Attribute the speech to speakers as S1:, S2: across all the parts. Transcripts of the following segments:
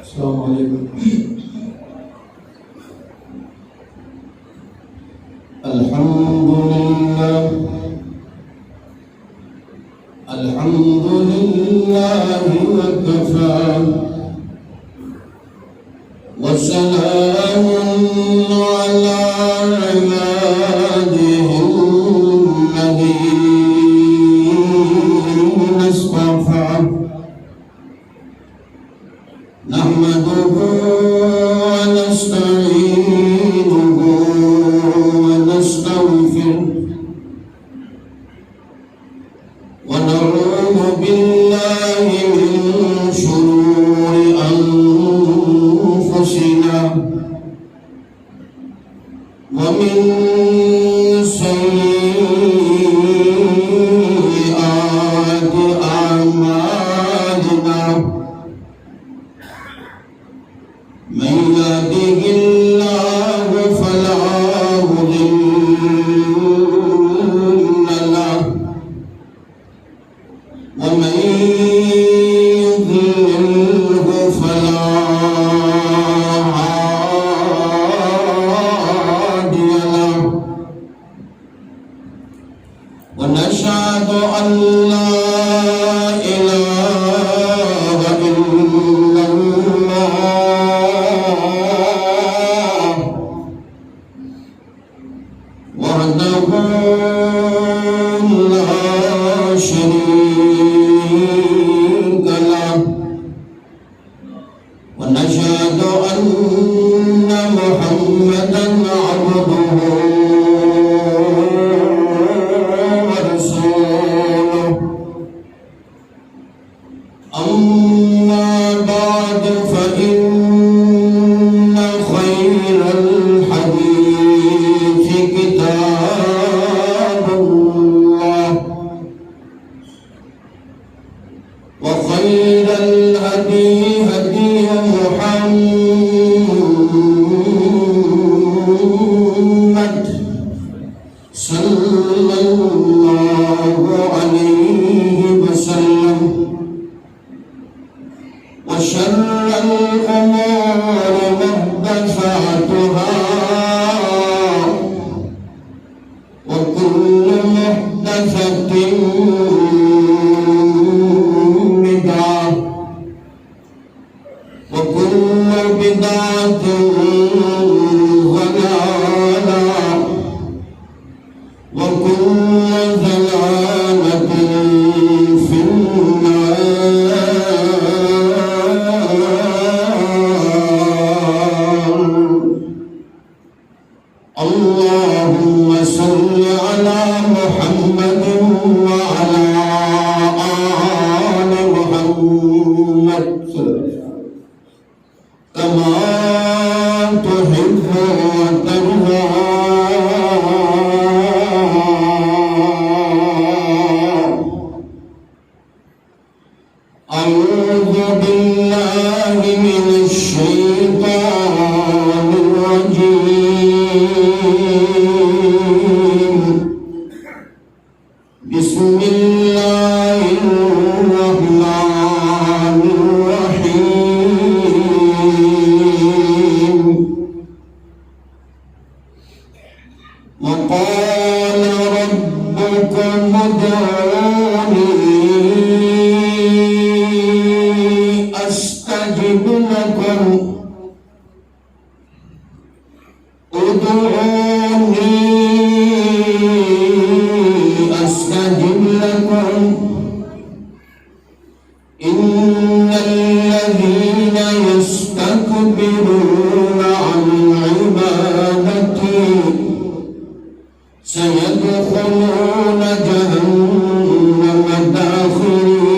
S1: السلام علیکم۔
S2: الحمد لله وكفى وسلام على عباده الذين اصطفى نحمده ونستعينه ونستغفره ونعوذ بالله من شرور أنفسنا ومن سيئات أعمالنا من يهده الله فلا مضل له ومن يضلله فلا هادي له ونشهد أن لا إله إلا الله وحده لا شريك له ونشهد أن محمدا عبده ورسوله أما بعد فإن خير الحديث كتاب الله وخير الهدي هدي محمد صلى الله عليه وسلم وشر الأمور محدثاتها وكل محدثة بدعة وكل بدعة ضلالة وكل ضلالة في النار. اللهم صل على محمد وعلى آل محمد كما تحب وترضى. أعوذ بالله من الشيطان الرجيم. بسم الله الرحمن الرحيم. وقال ربكم ادعوني أستجب لكم ادعوني أستجب لكم إن الذين يستكبرون عن عبادتي سيدخلون جهنم داخرين.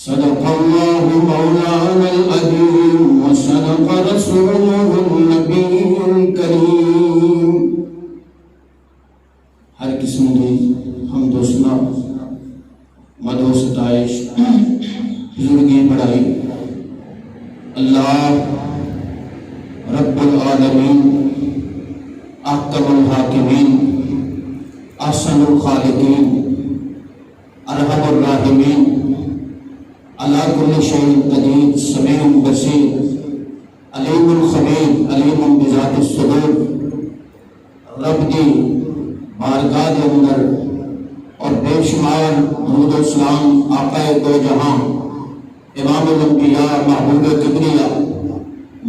S2: صدق الله مولانا العظيم وصدق رسوله النبي الكريم. ہر قسم کی حمد و ثنا مدح و ستائش بزرگی بڑائی اللہ رب العالمین احکم الحاکمین احسن الخالقین ارحم الراحمین، علی کل شیء قدیر، سمیع بصیر، علیم الخبیر، علیم بذات الصدور، رب دی بارگاہ دے اندر اور بے شمار درود و سلام آقا دو جہاں، امام الانبیاء، محبوب کبریا،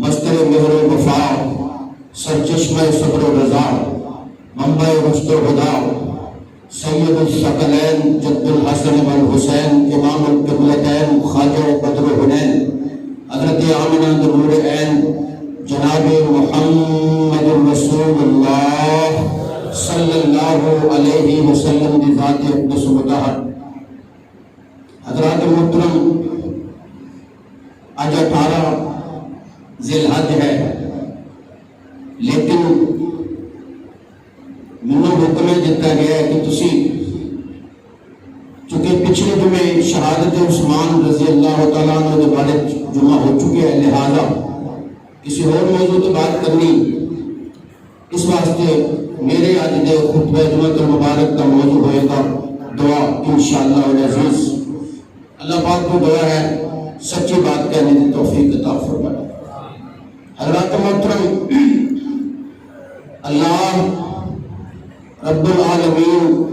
S2: مصدر مہر و وفا، سرچشمہ صبر و رضا، منبع رشد و ہدا، سید الثقلین جد الحسن والحسین، امام القبلتین، خواجہ بدر حنین، حضرت آمنہ نور عین، جناب محمد رسول اللہ صلی اللہ علیہ وسلم دی ذات اقدس و مطہر۔ حضرات محترم، آج 18 ذی الحج ہے، لیکن منوں حکم دیتا گیا ہے کہ تسی چونکہ پچھلے جمعے شہادت عثمان رضی اللہ تعالیٰ عنہ کے بارے جمعہ ہو چکے ہیں، لہذا کسی اور موضوع کی بات کرنی، اس واسطے میرے آج دے خطبہ جمعہ المبارک کا موضوع ہوئے گا دعا انشاءاللہ العزیز۔ اللہ پاک کو دعا ہے سچی بات کہنے کی توفیق عطا فرمائے۔ حضرات محترم، اللہ رب العالمین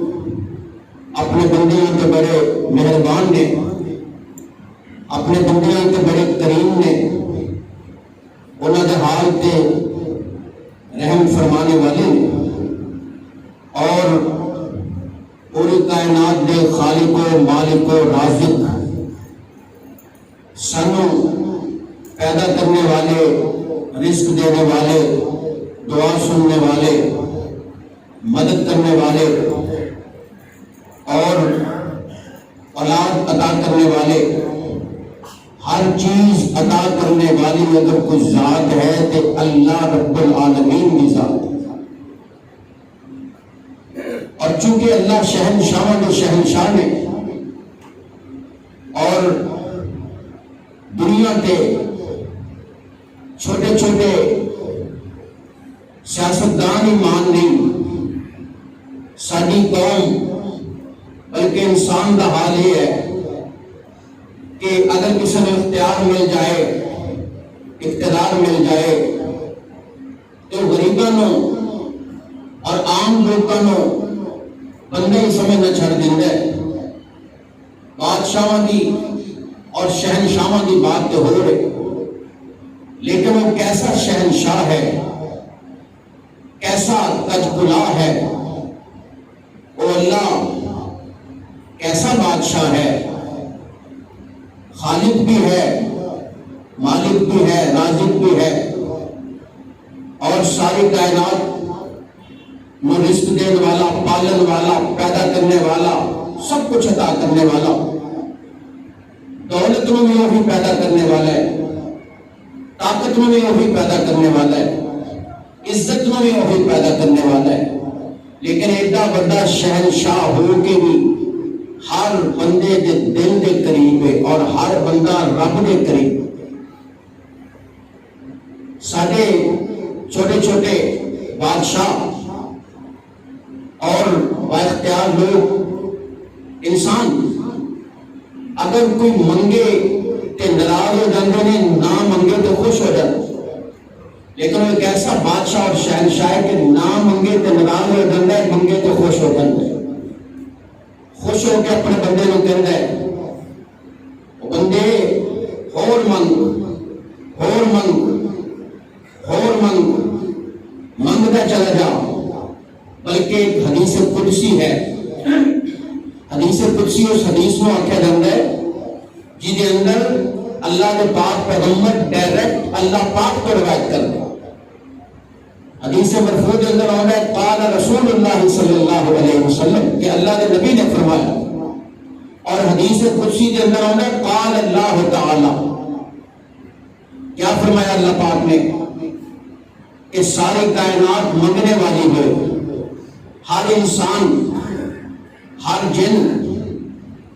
S2: اپنے بندیوں کے بڑے مہربان نے، اپنے بندیوں کے بڑے کریم نے، انہوں نے حال تے رحم فرمانے والے نے، اور پوری کائنات دے خالق و مالک و رازق، سانوں پیدا کرنے والے، رزق دینے والے، دعا سننے والے، مدد کرنے والے اور اولاد عطا کرنے والے، ہر چیز عطا کرنے والی اگر کوئی ذات ہے تو اللہ رب العالمین کی ذات ہے۔ اور چونکہ اللہ شہنشاہ کے شہنشاہ نے اور دنیا کے چھوٹے چھوٹے سیاستدان ہی مان نہیں، ساری قوم بلکہ انسان کا حال یہ ہے کہ اگر کسی نے اختیار مل جائے، اقتدار مل جائے تو غریبوں اور عام لوگوں بندے ہی سمجھنا چھڑ دینا ہے۔ بادشاہوں کی اور شہنشاہوں کی بات تو ہو رہی، لیکن وہ کیسا شہنشاہ ہے، کیسا تجبلا ہے، وہ اللہ کیسا بادشاہ ہے، خالق بھی ہے، مالک بھی ہے، رازق بھی ہے، اور ساری کائنات میں رزق دینے والا، پالن والا، پیدا کرنے والا، سب کچھ عطا کرنے والا، دولت میں بھی وہی پیدا کرنے والا ہے، طاقت میں بھی وہی پیدا کرنے والا ہے، عزت میں بھی وہی پیدا کرنے والا ہے، لیکن ایڈا بڑا شہنشاہ ہو کے بھی ہر بندے دے دل دے قریب ہے اور ہر بندہ رب دے قریب۔ سارے چھوٹے چھوٹے بادشاہ اور بااختیار لوگ، انسان اگر کوئی منگے تے ناراض ہو جاتے ہیں، نہ منگے تو خوش ہو جاتے، لیکن وہ ایک ایسا بادشاہ اور شہنشاہ ہے کہ نہ منگے تے ناراض ہو جاتا ہے، منگے تو خوش ہو جاتا ہے، خوش ہو کے اپنے بندے کو کہتا ہے وہ بندے اور منگ، اور منگ، اور منگ، منگتا چلا جا۔ بلکہ ایک حدیث قدسی ہے، حدیث قدسی اس حدیث میں آکھا جاتا ہے جس کے اندر اللہ کے پاک پیغمبر ڈائریکٹ اللہ پاک کو روایت کرتے ہیں۔ حدیث مرفوع کے اندر آتا ہے قال رسول اللہ صلی اللہ علیہ وسلم کہ اللہ کے نبی نے فرمایا، اور حدیث قدسی کے اندر آتا ہے قال اللہ تعالی، کیا فرمایا اللہ پاک نے کہ ساری کائنات منگنے والی ہے، ہر انسان، ہر جن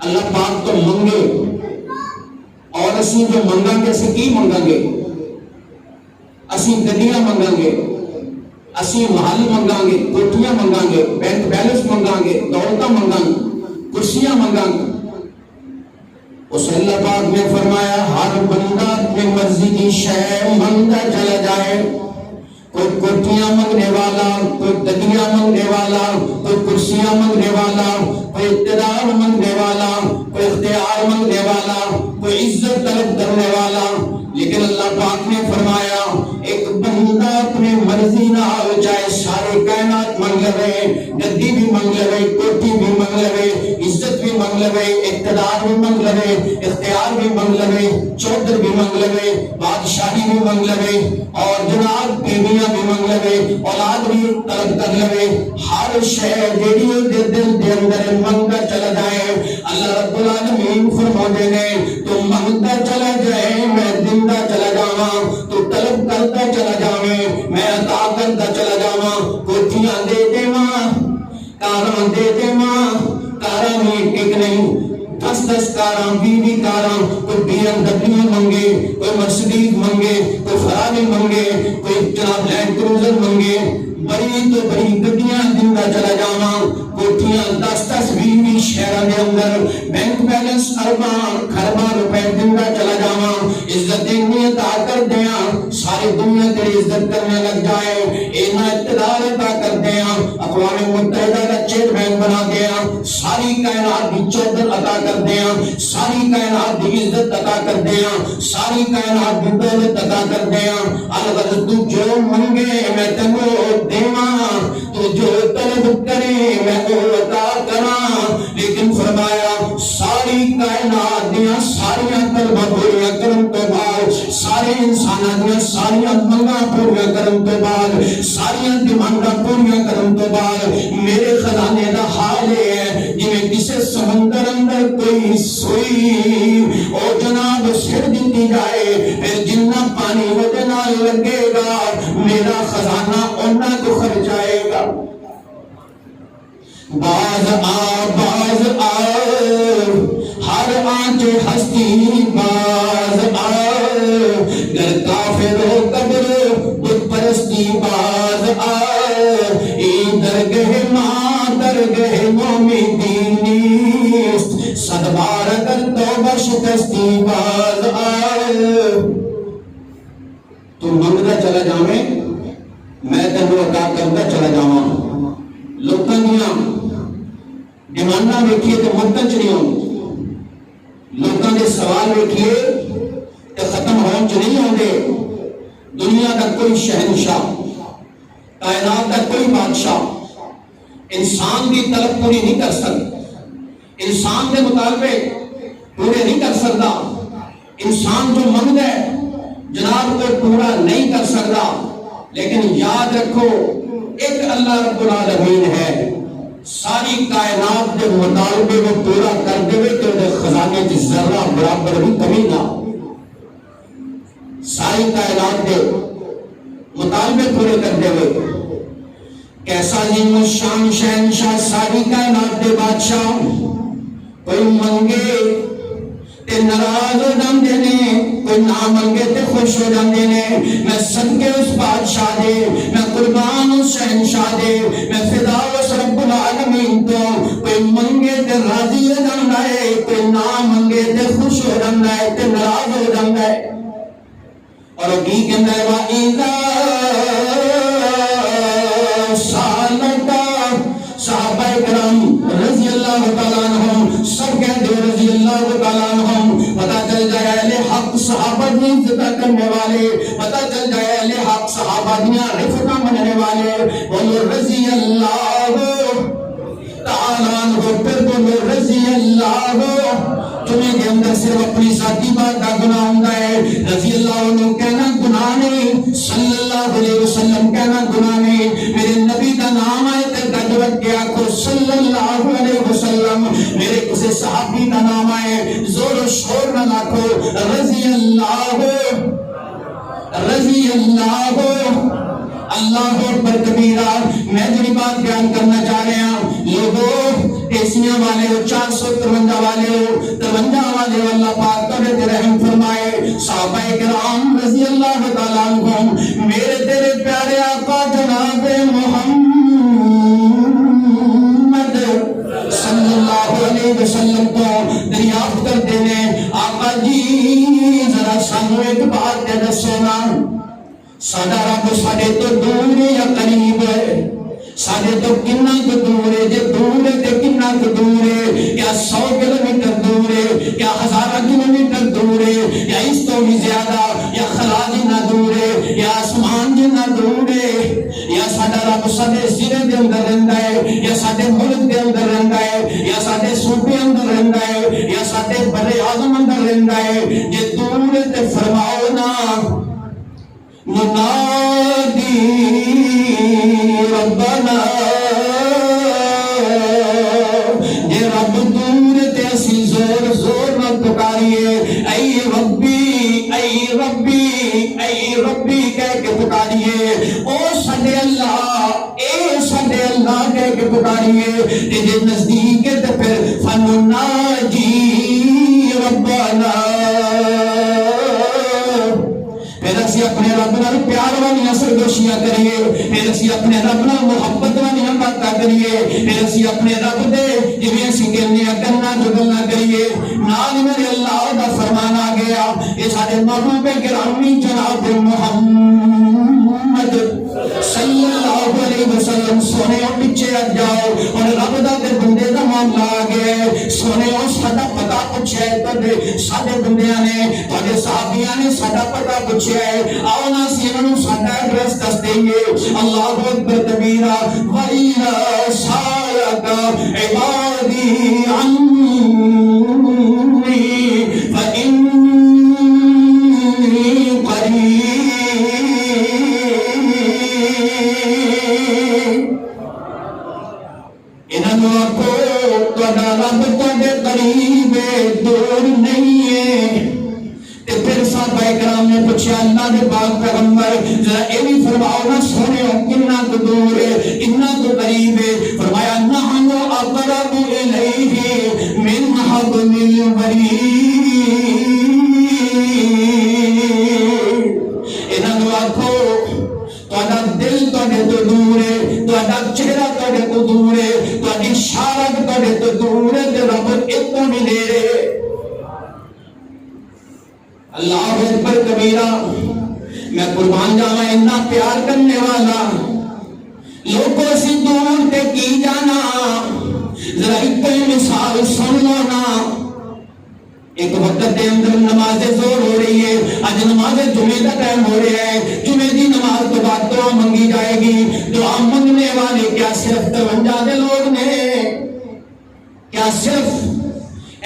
S2: اللہ پاک تو منگے، اور اسی جو منگا گے اسی کی منگا گے، اسی گڈیاں منگا گے، اسی محل منگا گے، کوٹیاں منگا گے، بینک بیلنس منگا گے، دولتاں منگا گے، کرسیاں منگا گے، اس اللہ پاک نے فرمایا ہر بندہ اپنی مرضی کی شے مانگتا چلا جائے، کوئی کوٹیاں مانگنے والا، کوئی گدیاں مانگنے والا، کوئی کرسیاں مانگنے والا، کوئی اقتدار مانگنے والا، کوئی اختیار مانگنے والا، کوئی عزت طلب کرنے والا، لیکن اللہ پاک نے فرمایا ایک بندہ اپنی مرضی نہ ہو چاہے سارے کائنات مانگ لے، گدی بھی مانگ لے، کوٹی بھی مانگ لے، عزت بھی مانگ لے، اقتدار بھی مانگ لے، اختیار بھی مانگ لے، چودھر بھی مانگ لے، بادشاہی بھی مانگ لے، اور جناب بیویاں بھی مانگ لے، اولاد بھی طلب کر لے، ہر شے جیڑی دے دل دے اندر مانگتا چلا جائے، اللہ رب العالمین فرماتے ہیں تو مانگتا چلا جائے میں دیندہ چلا جاواں، تو طلب کرتا چلا جاویں میں عطا کرتا چلا جاواں، کوٹھیاں دے دیواں، کاراں دے دیواں، کاراں میں ایک نہیں 10 کاراں 20 کاراں، کوئی BMW منگے، کوئی مرسڈیز منگے، کوئی فراری منگے، کوئی جناب لینڈ کروزر منگے، بڑی تو بڑی گڈیاں دیندہ چلا جاواں، کوٹھیاں 10 20 شہراں دے اندر، بینک بیلنس ارباں خرباں روپے دیندہ چلا جاواں، عزت اتنی عطا کر دیاں ساری دنیا تیری عزت کرنے لگ جائے، اینا اقتدار عطا کر دیاں اقوام متحدہ کا چیئرمین بنا دیاں، ساری کائنات کی چودھر عطا کر دیاں، ساری کائنات کی عزت عطا کر دیاں، ساری کائنات کی دولت عطا کر دیاں، الغرض تو جو منگے میں تینوں دیواں، تو جو طلب کرے میں وہ عطا کراں، لیکن فرمایا ساری کائنات دیاں ساریاں طلباں پوریاں کرن تو بعد، سارے انساناں دیاں ساریاں منگاں پوریاں کرن تو بعد، ساریاں ڈیمانڈاں پوریاں کرن تو بعد، میرے خزانے دا حال ہے جویں کسے سمندر اندر کوئی سوئی او جناب سڑ دیتی جائے، پھر جنہ پانی وہ نال لگے گا میرا خزانہ اونا کو خرچائے گا۔ باز آ ہر آنچ ہستی باز آ، گر کافر و قبر بت پرستی باز آ، ای درگہ ماں درگہ مومی دینیست، صد بار اگر توبہ شکستی باز آ۔ تو منگتا چلا جاویں میں تینوں عطا کرتا چلا جاواں، لوکاں دیاں ڈیمانڈاں ویکھیے تے مکن چ نہیں ہوندی، لوکاں دے سوال ویکھیے تے ختم ہون چ نہیں ہوندے، دنیا کا کوئی شہنشاہ، کائنات کا کوئی بادشاہ انسان کی طلب پوری نہیں کر سکتا، انسان کے مطالبے پورے نہیں کر سکتا، انسان جو منگتا ہے جناب کو پورا نہیں کر سکتا، لیکن یاد رکھو ایک اللہ رب العالمین ہے ساری کائنات کے مطالبے کو پورا کر دے تو خزانے کی ذرہ برابر بھی کمی نہ، ساری کائنات کے مطالبے پورے کر دے، کیسا عظیم الشان شہنشاہ ساری کائنات کے بادشاہ، کوئی منگے تے ناراض ہو جاندے نے، کوئی نہ منگے تے خوش ہو جاندے نے، میں صدقے اس بادشاہ دے، میں قربان اس شہنشاہ دے، میں فدا اس رب العالمین تو، کوئی منگے تے راضی ہو جاندا ہے، کوئی نہ منگے تے خوش ہو جاندا ہے تے ناراض ہو جاندا ہے، اور کی کہندا ہے وَإِذَا سَأَلَكَ صحابہ کرام رضی اللہ تعالیٰ عنہم سب کہتے ہیں رضی اللہ تعالیٰ عنہم، پتا چل جائے اہل حق صحابہ کی عزت کرنے والے، پتا چل جائے اہل حق صحابہ کی رفقہ مننے والے، بولو رضی اللہ تعالیٰ عنہ، پھر بولو رضی اللہ۔ تمہیں کے اندر صرف اپنی ذاتی بات کا گناہ ہوتا ہے، رضی اللہ عنہ کہنا گناہ نہیں، صلی اللہ علیہ وسلم کہنا گناہ نہیں، میرے نبی کا نام آئے تے گج رکھ کے آکھو صلی اللہ علیہ وسلم، میرے کسی صحابی کا نام آئے زور و شور نہ لاکھو رضی اللہ رضی اللہ اللہ اکبر کبیرہ۔ میں جنہی بات بیان کرنا چاہ رہے ہیں لوگوں ایسیاں والے ہو، 453 والے ہو، 53 والے ہو، اللہ پاک کرے رحم فرمائے، صحابہ کرام رضی اللہ تعالیٰ عنہم میرے تیرے پیارے آقا جناب محمد صلی اللہ علیہ وسلم کو دریافت کرتے ہیں ایک بات تے دسو نا ساڈا رب ساڈے تو دور ہے یا قریب ہے؟ ساڈے تو کنا کو دور ہے؟ جے دور ہے تے کنا کو دور ہے؟ کیا 100 کلومیٹر دور ہے؟ کیا 1000 کلومیٹر دور ہے؟ یا اس تو بھی زیادہ؟ یا خلا جنہ دور ہے؟ یا آسمان جنہ دور ہے؟ یا ساڈا رب ساڈے ضلع دے اندر رہندا ہے یا ساڈے ملک دے اندر رہندا ہے یا ساڈے صوبے اندر رہندا ہے یا ساڈے بر اعظم اندر رہندا ہے؟ جے دور ہے تے فرماؤ نا منادی ربنا، جے رب دور تے اسی زور زور نہ پکاریے اے ربی اے ربی اے ربی کہہ کے پکاریے، او سڈے اللہ اے سڈے اللہ کہہ کے پکاریے، تے جے نزدیک ہے تے پھر فنناجی ربنا، پھر اسی اپنے رب نال پیار والی سرگوشیاں کریے، پھر اسی اپنے رب نال محبت والی باتاں کریے، پھر اسی اپنے رب دے جویں اسی کہنے گلاں جو گلاں کریے۔ نال میرے اللہ دا فرمان آ گیا، اے ساڈے محبوب گرامی جناب محمد صلی اللہ علیہ وسلم سونے پیچھے ہٹ جاؤ، اور رب دا تے بندے دا معاملہ آ گیا، سونے ساڈا پتہ پوچھیا ہے، ساڈے بندیاں نے تواڈے صحابیاں نے ساڈا پتہ پوچھیا ہے، آؤ نا اسی انہاں نوں ساڈا ایڈریس دس دئیے۔ اللہ اکبر کبیرہ وَإِذَا سَأَلَكَ عِبَادِي عَنِّي فَإِنِّي قَرِيبٌ، انہاں نوں آکھو تہاڈا رب تہاڈے قریب ہے، دور نہیں ہے۔ پھر صحابہ کرام نے پوچھا اللہ دے پاک پیغمبر ذرا یہ بھی فرماؤ نا سونے کنا کو دور ہے کنا کو قریب ہے؟ فرمایا نحن اقرب الیہ من حبل الورید، انہاں نوں آکھو تہاڈا دل تہاڈے تو دور ہے، تہاڈا چہرہ تہاڈے تو دور ہے، تہاڈی شارت تہاڈے تو دور ہے، تے رب اتنا بھی نیڑے ہے۔ اللہ اکبر کبیرہ، میں قربان جاواں اتنا پیار کرنے والا لوگوں سے دور تے کی جانا، ذرا ایک مثال سن لو نا۔ ایک وقت دے اندر نماز ظہر ہو رہی ہے، اج نماز جمعے کا ٹائم ہو رہا ہے، جمعے دی نماز تو بعد دعا منگی جائے گی۔ دعا منگنے والے کیا صرف 53 دے لوگ نے؟ کیا صرف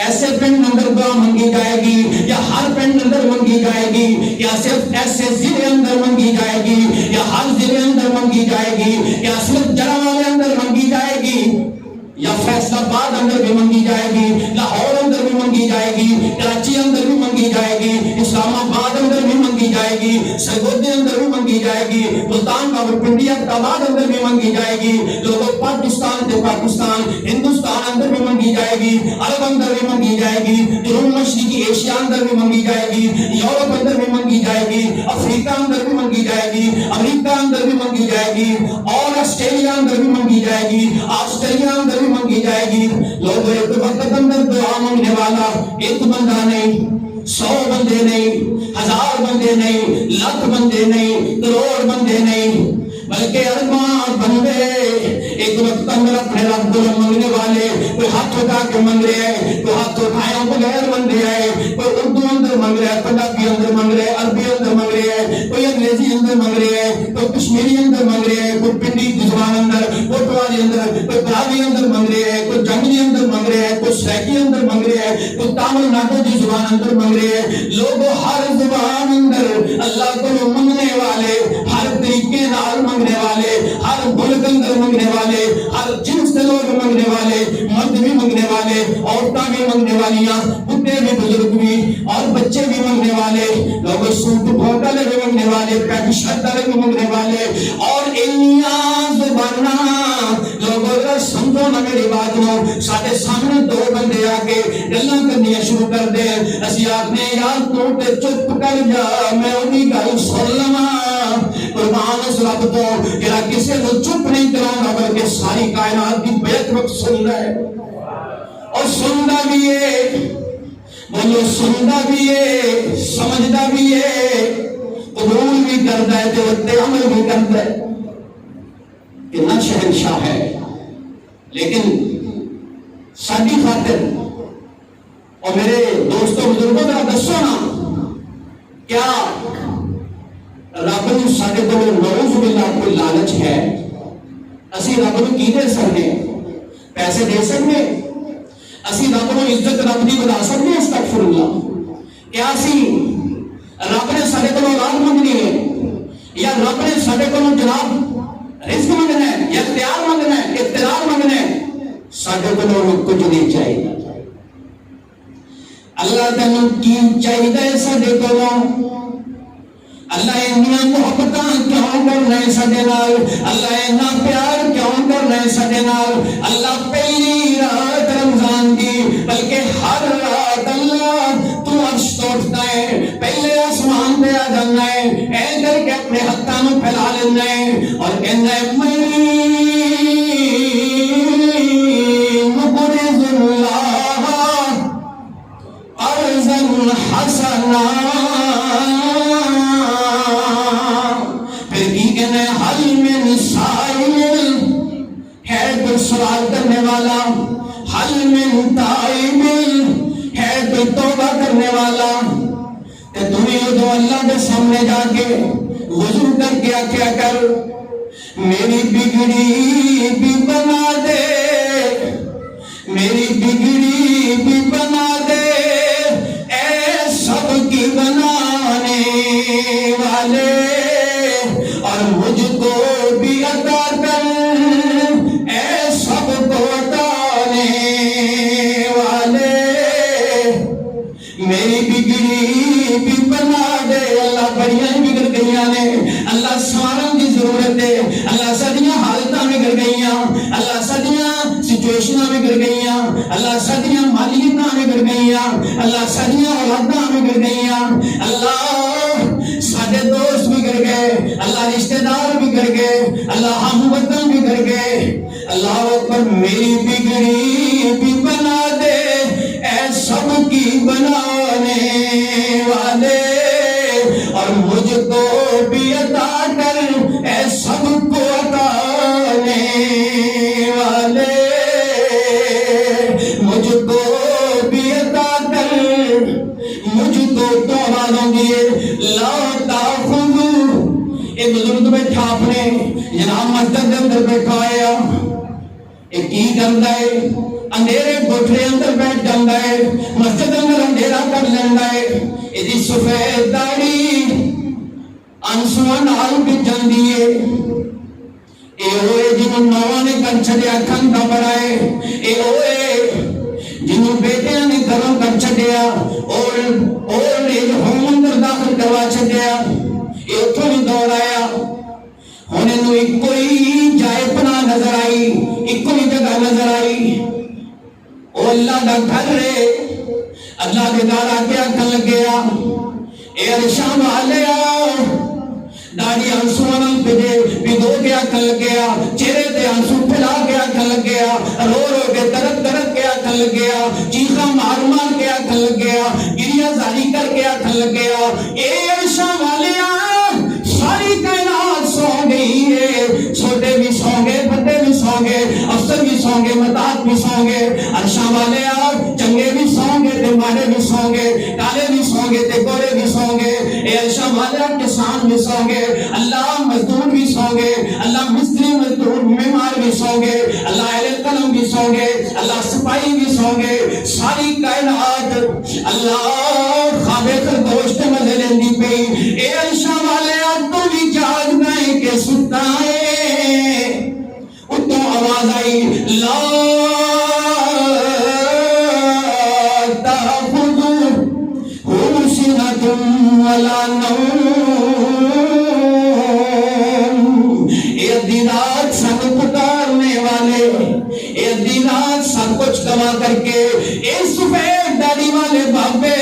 S2: ایسے پنڈ اندر دعا منگی جائے گی یا ہر پنڈ اندر منگی جائے گی؟ یا صرف ایسے ضلع اندر منگی جائے گی یا ہر ضلع اندر منگی جائے گی؟ یا صرف جڑاوالے اندر منگی جائے گی یا فیصل آباد اندر بھی منگی جائے گی، لاہور اندر بھی منگی جائے گی، کراچی اندر بھی منگی جائے گی، اسلام آباد اندر بھی منگی جائے گی، سرگودے اندر بھی منگی جائے گی، ملتان راولپنڈی آباد اندر بھی منگی جائے گی، لوگوں پاکستان سے پاکستان ہندوستان اندر بھی منگی جائے گی، عرب اندر بھی منگی جائے گی، جنوب مشرقی ایشیا اندر بھی منگی جائے گی، یورپ اندر بھی منگی جائے گی، افریقہ اندر بھی منگی جائے گی، امریکہ اندر بھی منگی جائے گی، اور آسٹریلیا اندر بھی منگی جائے گی، آسٹریلیا اندر بھی منگی جائے گی۔ لوگ ایک وقت اندر دعا مانگنے والا ایک بندہ نہیں، 100 بندے نہیں، 1000 بندے نہیں، لاکھ بندے نہیں، کروڑ بندے نہیں، بلکہ ارباں بندے ایک وقت اندر اپنے رب کو مانگنے والے، کوئی ہاتھ اٹھا کے مانگ رہے ہیں، کوئی ہاتھ اٹھائے بغیر بندے آئے، کوئی اردو اندر مانگ رہا ہے، پنجابی اندر مانگ رہا ہے، عربی اندر مانگ رہے ہیں، کوئی انگریزی اندر مانگ رہے ہیں، کوئی کشمیری اندر مانگ رہے ہیں، کوئی پنڈی زبان اندر، پوٹوالی اندر، کوئی براوی اندر مانگ رہے ہیں، کوئی جنگلی اندر مانگ رہے ہیں، کوئی سریکی اندر مانگ رہے ہیں، کوئی تامل ناڈو کی زبان اندر مانگ رہے ہیں۔ لوگ ہر زبان اندر اللہ کو مانگنے والے، ہر طریقے نال مانگنے والے، ہر ملک اندر مانگنے والے، ہر جنس کے لوگ مانگنے والے، مرد بھی مانگنے والے، عورتیں بھی مانگنے والیاں، بڈھے بھی بزرگ بھی اور بچے بھی مانگنے والے، لوگ سوٹ کوٹ والے بھی مانگنے والے، پینٹ شرٹ والے بھی مانگنے والے، اور انیاں زباناں لوگوں کا سمجھو نہ میری بات نو۔ سارے سامنے 2 بندے آ کے گلاں کرنی شروع کر دے، اسی آخنے یار تو تے چپ کر جا، میں انہی گل سن لواں۔ قربان اس رب تو جڑا کسے کو چپ نہیں کراؤں گا بلکہ ساری کائنات کی بیک وقت سن رہا ہے اور سننا بھی ہے۔ وہ وہ سنتا بھی ہے، سمجھتا بھی ہے، قبول بھی کرتا ہے تو عمل بھی کرتا ہے. کتنا شہنشاہ ہے. لیکن ساری خاطر اور میرے دوستوں بزرگوں کا دسو نا، کیا رب نے سارے کو نعوذ باللہ کوئی لالچ ہے؟ اسی رب کو کی دے سکتے؟ پیسے دے سکتے؟ اسی رب کو عزت رب کی بتا سکتے؟ استغفر اللہ. کیا اسی رب نے سارے کو اولاد منگنی ہے، یا رب نے سارے کو جناب رزق منگنا ہے، یا اختیار منگنا ہے، اقتدار منگنا ہے؟ سارے کو کچھ نہیں چاہیے. اللہ تینوں کی چاہیے سارے کو؟ اللہ اتنا محبت کیوں کر رہے سارے نال؟ اللہ اتنا پیار کیوں کر رہے سارے نال؟ اللہ پہلی رات رمضان دی بلکہ ہر رات اللہ تو عرش توڑتا ہے، پہلے آسمان پہ آ جانا ہے، اے کر کے اپنے ہاتھوں پھیلا لینا ہے اور کہنا ہے میں مقرض اللہ قرضا حسنا. حل من سائل ہے تو سوال کرنے والا، حل من تائب ہے تو توبہ کرنے والا. کہ تمہیں ادو اللہ کے سامنے جا کے وضو کر کے کیا کر، میری بگڑی بھی بنا دے، میری بگڑی بھی بنا دے، اے سب کی بنانے والے، اور مجھ کو بھی عطا کر، اے سب کو عطانے والے، میری بگڑی بھی بنا دے. اللہ بڑیاں بگڑ گئیاں نے، اللہ سوارن کی ضرورت ہے. اللہ سدیاں حالتاں بگڑ گئیاں، اللہ سدیاں سچویشناں بگڑ گئیاں، اللہ سدیاں مالیتاں بگڑ گئیاں، اللہ سدیاں اولاداں بگڑ گئیاں. اللہ سارے دوست بگڑ گئے، اللہ رشتہ دار بگڑ گئے، اللہ ہم وطن بگڑ گئے. اللہ اکبر. میری بگڑی بھی بنا دے، اے سب کی بنانے والے، اور مجھ کو بھی عطا کر، اے سب کو عطانے والے، مجھ کو بھی عطا کر، مجھ کو تو والوں دیے. لا تاخذو، ایک بزرگ بیٹھا اپنے جناب مسجد کے اندر بیٹھا آیا، ایک کی کرتا ہے اندھیرے کوٹھے اندر بیٹھ جاتا ہے، مسجد اندر اندھیرا کر لینا ہے. یہ سفید داڑھی انسواں نال بچ جاندی ہے. اے ہوئے جنہوں نواں نے کر چھڈیا کھندا بڑائے، اے ہوئے جنہوں بیٹیاں نے گھروں کر چھڈیا اور ہوم اندر داخل کروا چھڈیا. یہ اتوں ہی دور آیا، ہونے نو ایک کوئی جائے پناہ نظر آئی، ایک کوئی جگہ نظر آئی. او اللہ دا گھر رے، اللہ کے گھر آ کے آکھن لگیا، اے عرشاں والے آؤ. داڑھی آنسواں نال بھگو کے آکھن لگیا، چہرے تے آنسو پھیلا کے آکھن لگیا، رو رو کے تڑپ تڑپ کے آکھن لگیا، چیخاں مار مار کے آکھن لگیا، گریہ زاری کر کے آکھن لگیا، اے عرشاں والے آؤ. ساری کائنات سو گئی ہے، چھوٹے بھی سو گئے، بڑے بھی سو گئے، افسر بھی سو گئے، مطاعت بھی سو گئے. عرشاں والے آؤ، چنگے بھی سو گئے تے ماڑے بھی سو گئے، کالے بھی سو گئے تے گورے بھی سو گئے. اے عرشاں والے کسان بھی سو گئے، اللہ مزدور بھی سو گئے، اللہ مستری مزدور بیمار بھی سو گئے، اللہ اہل قلم بھی سو گئے، اللہ سپاہی بھی سو گئے. ساری کائنات اللہ خواب خرگوش تے مزے لیندی پئی. اے عرشاں والے تو بھی جاگ گئے کہ ستا ہے. اتوں آواز آئی، لا تأخذہ سنۃ ولا نوم. اے ادھی رات سب پکارنے والے، اے ادھی رات سب کچھ گوا کر کے، اے سفید داڑھی والے بابے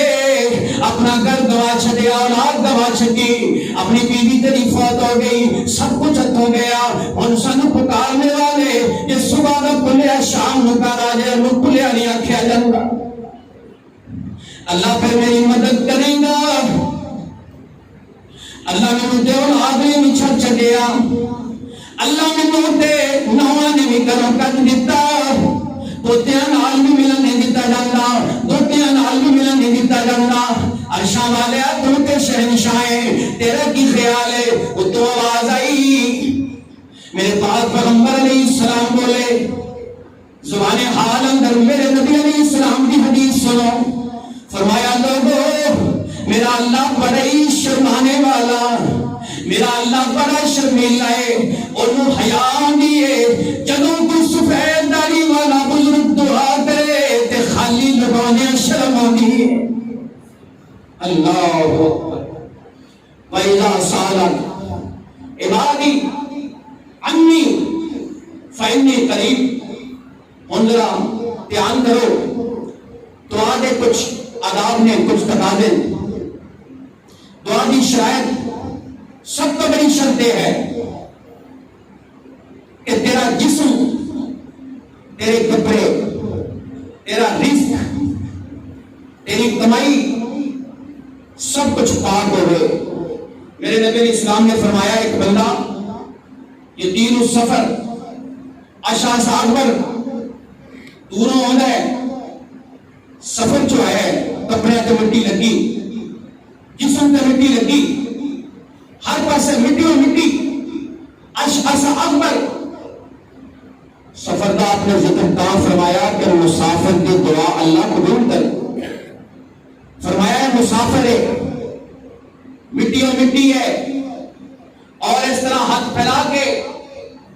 S2: اپنا گھر گوا چھڈیا، اولاد گوا چھڈی، اپنی بیوی تیری فوت ہو گئی، سب کچھ ہو گیا. ہن سانو پکارنے والے کہ صبح دا کھلیا شام نو گھر آ جائے، نو کھلیا نہیں آکھیا جاندا. اللہ پھر میری مدد کرے گا. اللہ میں تے اولاد نہیں چھڑ چھڈیا. اللہ میں تے نواں نے بھی کرم کر دیتا. پوتیاں نال بھی ملن نہیں دیتا جاندا, دوتیاں نال بھی ملن نہیں دیتا جاندا. عرشاں والے تو تے شہنشاہ ہے, تیرا کی خیال ہے؟ اتوں آواز آئی, میرے پاک پیغمبر علیہ السلام بولے, زبان حال اندر میرے نبی علیہ السلام کی حدیث سنو. فرمایا لوگو, میرا اللہ بڑا ہی شرمانے والا, میرا اللہ بڑا شرمیلا ہے. انہوں حیا دیے جدوں کوئی سفید داڑھی والا بزرگ دعا کرے تے خالی لگانے شرم آتی ہے. اللہ اکبر. وَإِذَا سَأَلَكَ عِبَادِي عَنِّي فَإِنِّي قَرِيبٌ. ہن ذرا دھیان کرو, دعا دے کچھ آداب نے, کچھ تقاضے. دعا کی شرائط سب تو بڑی شرط ہے کہ تیرا جسم, تیرے کپڑے, تیرا رزق, تیری کمائی سب کچھ پاک ہو گئے. میرے نبی علیہ السلام نے فرمایا, ایک بندہ یہ دین السفر اشاس اکبر دوروں ہوتا ہے, سفر جو ہے کپڑے تے مٹی لگی, جسم تے مٹی لگی, ہر پاسے مٹی اور مٹی, اشاس اکبر. سفر کا آپ نے ذکر کہاں فرمایا کہ مسافر کی دعا اللہ قبول کرے. فرمایا مسافر ہے, مٹی اور مٹی ہے, اور اس طرح ہاتھ پھیلا کے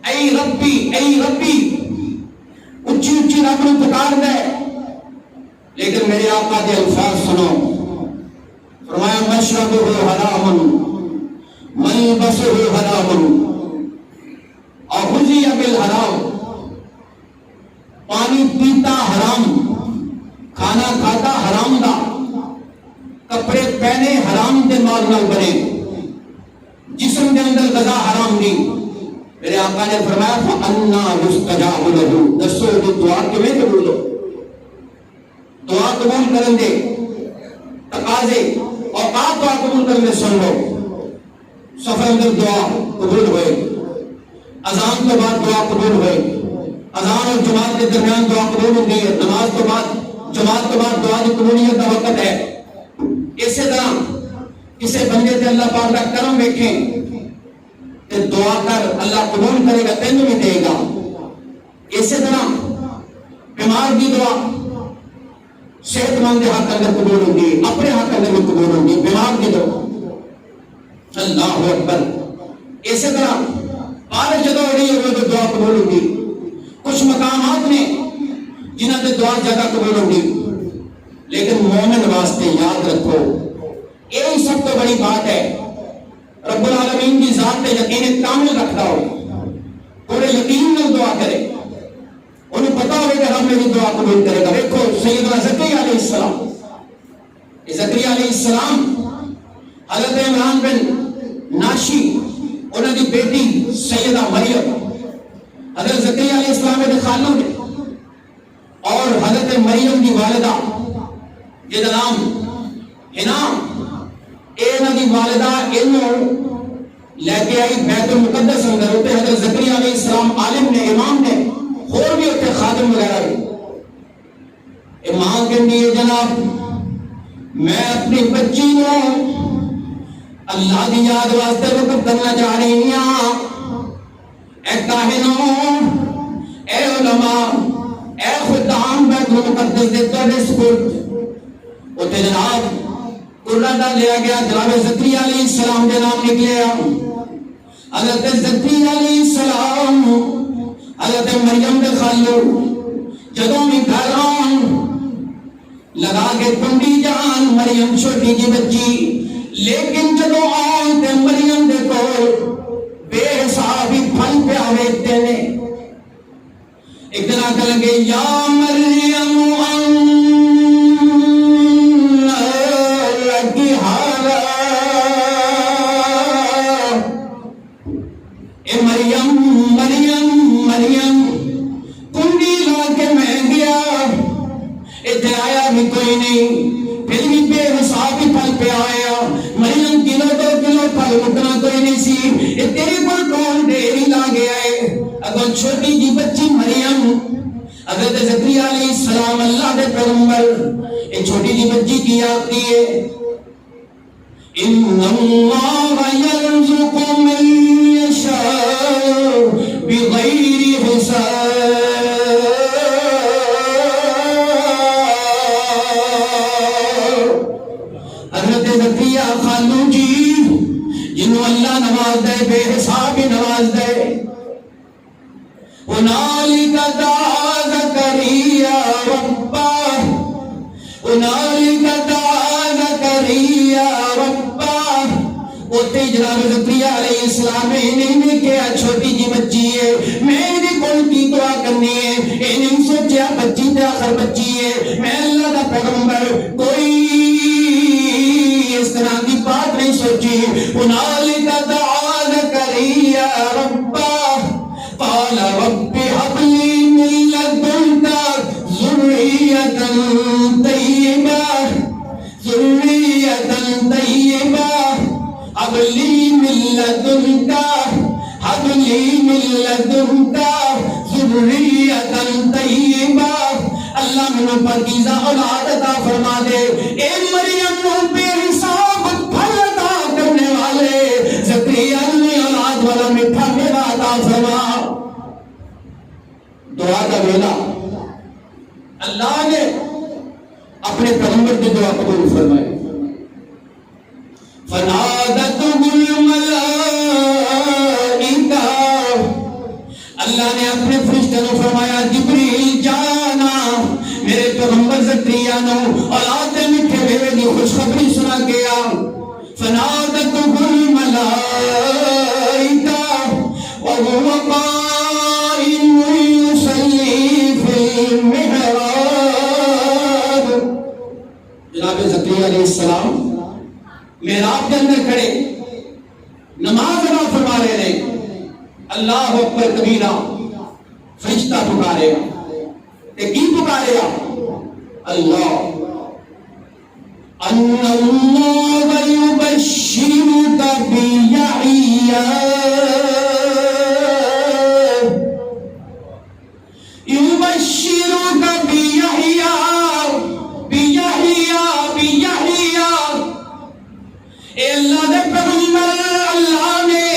S2: اے ربی اے ربی اچھی اچھی رب کو پکار دے. لیکن میرے آقا کے الفاظ سنو. فرمایا مشربہ حرام ملبسہ حرام اور غذی بالحرام. پانی پیتا حرام, کھانا کھاتا حرام دا, کپڑے پہنے حرام دے مال نال بنے, جسم کے اندر غذا حرام دی. میرے آقا نے فرمایا فَأَنَّا يُسْتَجَابُ لَهُ. دسو یہ دعا کیویں قبول ہو؟ دعا قبول کرن دے تقاضے اوقات دعا قبول کرن دے سن لو. سفر اندر دعا قبول ہوئے, اذان کے بعد دعا قبول ہوئے, اذان اور جماعت کے درمیان دعا قبول ہوتی ہے, نماز کے بعد جماعت کے بعد دعا کی قبولیت کا وقت ہے. اسی طرح کسی بندے سے اللہ پاک کا کرم دیکھیں کہ دعا کر اللہ قبول کرے گا, تینوں بھی دے گا. اسی طرح بیمار کی دعا صحت مند حق اندر قبول ہوگی, اپنے حق اندر بھی قبول ہوگی, بیمار کی دعا. اللہ اکبر. اسی طرح بارش جدو ہو رہی ہے تو دعا قبول ہوگی. کچھ مقامات نے جنہاں سے دعا زیادہ قبول ہوگی, لیکن مومن واسطے یاد رکھو یہی سب تو بڑی بات ہے. رب العالمین کی ذات پہ یقین کامل رکھتا ہو, پورے یقین میں دعا کرے, انہیں پتا ہوئے کہ رب میری دعا قبول کرے گا. دیکھو سیدنا زکریا علیہ السلام, زکریا علیہ السلام حضرت عمران بن ناشی انہوں کی بیٹی سیدہ مریم, حضرت زکریا علیہ السلام کے خالو نے, اور حضرت مریم کی والدہ جس کا نام حنا, انہوں کی والدہ انہوں لے کے آئی بیت المقدس اندر. ہوتے حضرت زکریا علیہ السلام عالم نے, امام نے, اور بھی ہوتے خادم وغیرہ بھی. امام کے لیے جناب میں اپنی بچی کو اللہ کی یاد واسطے وقت کرنا چاہ رہی ہوں. اے کاہنوں, اے علماء, اے خدام بیت المقدس دے توڑے سپرد. ہوتے جناب قرآن لیا گیا, جناب زکریا علیہ السلام کے نام نکلے. حضرت زکریا علیہ السلام حضرت مریم کے خالو جدوں بھی گھر آن لگا کے کنڈی جان مریم چھوٹی کی بچی, لیکن جدوں آن تے مریم دے کو بے حساب ہی پھل پہ آویتے نے. ایک دن آکے لگے یا مریم کوئی نہیں. پھر حضرت زکریا علیہ السلام اللہ دے پیغمبر ایک چھوٹی جی بچی کی آتی ہے ان اللہ یرزق من یشاء بغیر حساب. حضرت زکریا خانو جی جنہوں اللہ نواز دے بے حساب نواز دے هنالك دعا زكريا ربه هنالك دعا زكريا ربه. اوتے جناب زکریا علیہ السلام نے کہا چھوٹی جی بچی ہے میرے کول کی دعا کرنی ہے. انہیں سوچیا بچی تے آخر بچی ہے میں اللہ دا پیغمبر کوئی اس طرح کی بات نہیں سوچی. هنالك دعا زكريا ربه قال رب هب لي من لدنك ذرية طيبة ذرية طيبة هب لي من لدنك هب لي من لدنك ذرية طيبة. اللہ منو پاکیزہ اولاد عطا فرما دے. اے مریم نو بے حساب پھل عطا کرنے والے زکریا نے اولاد والا میٹھا میوہ عطا فرما. دعا کا ویلا اللہ نے اپنے پیغمبر کی دعا قبول فرمائی. فنادته الملائکہ اللہ نے اپنے فرشتے کو فرمایا جبریل جانا میرے پیغمبر زکریا نو اولاد دے میٹھے میوے دی خوشخبری سنا کے آ. فنادته الملائکہ وهو قائم المحراب. جناب زکریا علیہ السلام محراب کے اندر کھڑے نماز ادا فرما رہے ہیں. اللہ اکبر کبیرہ فرشتہ پکارے کی پکارے اللہ ان اللہ یبشرک بیحییٰ يبشرك بيحيى بيحيى بيحيى. اے اللہ دے پیغمبر اللہ نے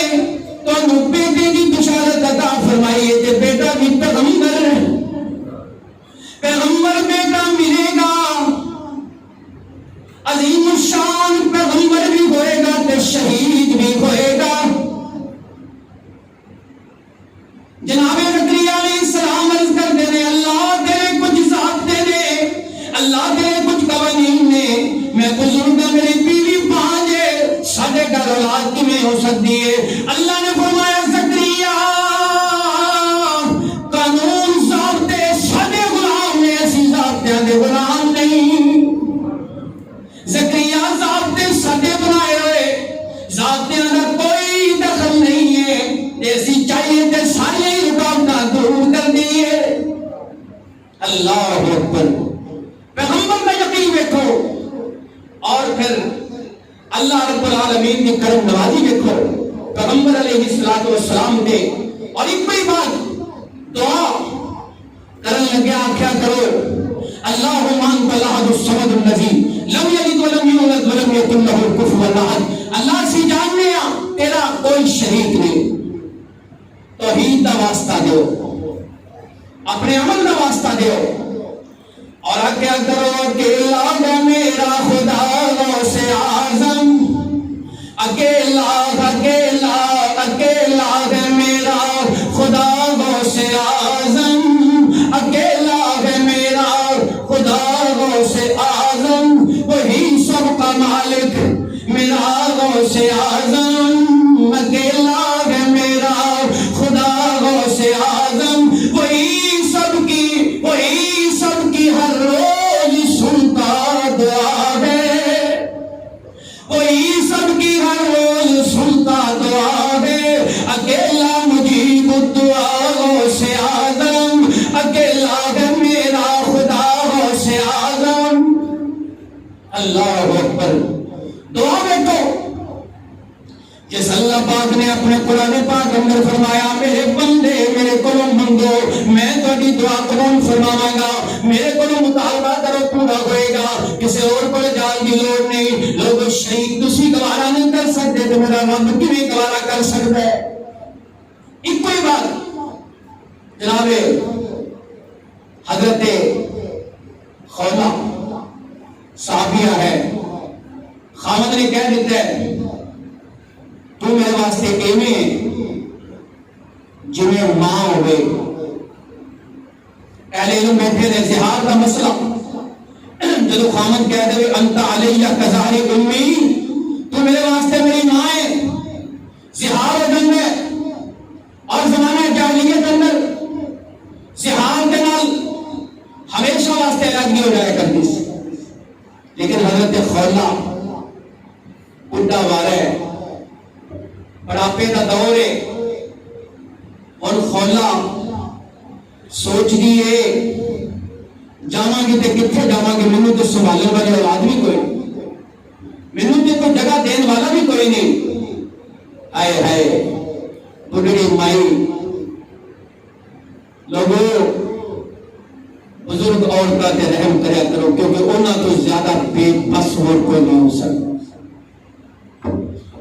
S2: تو بیٹے کی بشارت عطا فرمائی ہے کہ بیٹا بھی پیغمبر بیٹا ملے گا عظیم الشان پیغمبر بھی ہوئے گا تے شہید بھی ہوئے گا. جناب زکریا علیہ السلام عرض کر دے رہے اللہ تیرے کچھ ضابطے نے اللہ تیرے کچھ قوانین نے. میں بزرگ میری بیوی پانچ ہے ساڑھے گھر اولاد کی میں ہو سکتی ہے. اللہ نے فرمایا زکریا قانون ضابطے ساڑھے غلام نے ایسی ضابطے دے غلام نہیں. زکریا ضابطے ساڑھے بنائے ہوئے ضابطے کا کوئی دخل نہیں ہے. ایسی چاہیے تھے سارے رکاوٹاں دور کر دیے. اللہ اکبر پیغمبر کا یقین دیکھو اور پھر اللہ رب العالمین کی کرم نوازی دیکھو. پیغمبر علیہ السلام دے اور ایک بڑی بات دعا کرن لگے آخیا کرو اللہم انت الاحد الصمد الذی لم یلد ولم یولد ولم یکن لہ کفوا احد. اللہ سے جاننے تیرا کوئی شریک نہیں. توحید کا واسطہ دیو اپنے عمل کا واسطہ دیو اور کیا کرو اکیلا ہے میرا خدا غوث اعظم. اکیلا اکیلا اکیلا ہے میرا خدا غوث اعظم. اکیلا ہے میرا خدا غوث اعظم. وہی سب کا مالک میرا غوث اعظم. اکیلا ہے میرا خدا غوث اعظم. وہی سب کی ہر روز سنتا دعا ہے. وہی سب کی ہر روز سنتا دعا ہے. اکیلا مجیب الدعا غوث اعظم. اکیلا ہے میرا خدا غوث اعظم. اللہ اکبر. دعا بیٹھو جس اللہ پاک نے اپنے قرآن پاک اندر فرمایا میرے بندے میرے کو منگو میں تھوڑی دعا قبول فرماواں گا، میرے کو مطالبہ کرو پورا ہوئے گا، کسی اور کو جان کی لوڑ نہیں۔ لوگ شریک تسی گوارا نہیں کر سکتے تو میرا رب کیویں گوارا کر سکتا ہے؟ ایک کوئی بات جناب حضرت خولا صحابیہ ہے، خاوند نے کہہ دیتا ہے تو میرے واسطے ایویں جویں ماں ہوئے۔ اہل علم بیٹھے نے زہار کا مسئلہ جدو خامد کہہ دے انت علیہ کظہر امی تو میرے واسطے میری ماں ہے، زہار ہو جاتا ہے۔ اور زمانہ جاہلیت اندر زہار کے نال ہمیشہ واسطے الگ ہو جایا کرتی سی، لیکن حضرت خولا بڈھا وارا ہے، بڑھاپے کا دور ہے، اور خولا سوچ دی ہے جاواں گے تے کتھے جاواں گے، مینوں تو سنبھالنے والے اولاد بھی کوئی نہیں، مینوں تے کوئی جگہ دین والا بھی کوئی نہیں۔ آئے ہائے بڑھڑی مائی لوگوں بزرگ عورتاں تے رحم کریا کرو، کیونکہ انہاں تو زیادہ بے بس اور کوئی نہیں ہو سکتا۔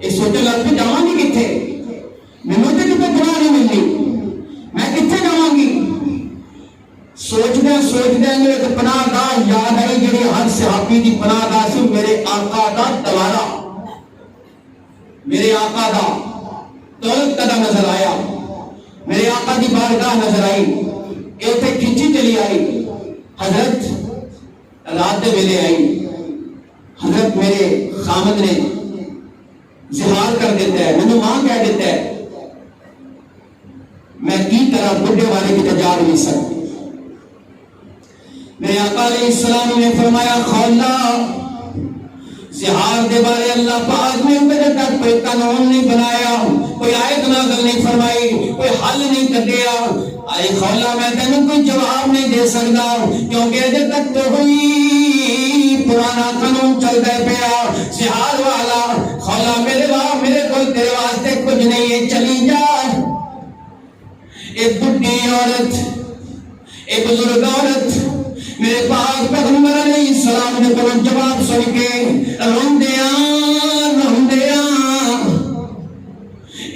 S2: یہ سوچے لگ پہ جاواں گی کتھے، مینوں تے کتنے گناہ نہیں ملنی، میں کتھے جاواں گی؟ سوچدے میرے پناہ گاہ یاد آئی جڑی ہر صحابی دی پناہ گاہ سی، میرے آقا دا دوارا، میرے آقا دا دولت قدہ نظر آیا، میرے آقا دی بارگاہ نظر آئی، ایک تے کھچی چلی آئی، حضرت رات دے ویلے آئی، حضرت میرے خامد نے زہار کر دیتا ہے، مجھے ماں کہہ دیتا ہے، میں کی طرح بڑھے والے کی تجار نہیں سکتی۔ میرے آقا علیہ السلام نے فرمایا خولا زہار دے بارے اللہ پاک نے میرے تک کوئی قانون نہیں بنایا، کوئی آیت نازل نہیں فرمائی، کوئی حل نہیں کردیا۔ آئے خولا میں تینوں کوئی جواب نہیں دے سکتا، کیونکہ ادھر تک تو ہوئی پرانا قانون چل گئے پیا زہار والا۔ خولا میرے کو تیرے واسطے کچھ نہیں ہے، چلی جا۔ ایک بڈھی عورت ایک بزرگ عورت میرے پاک پیغمبر علیہ السلام نے کو جواب سن کے روندیاں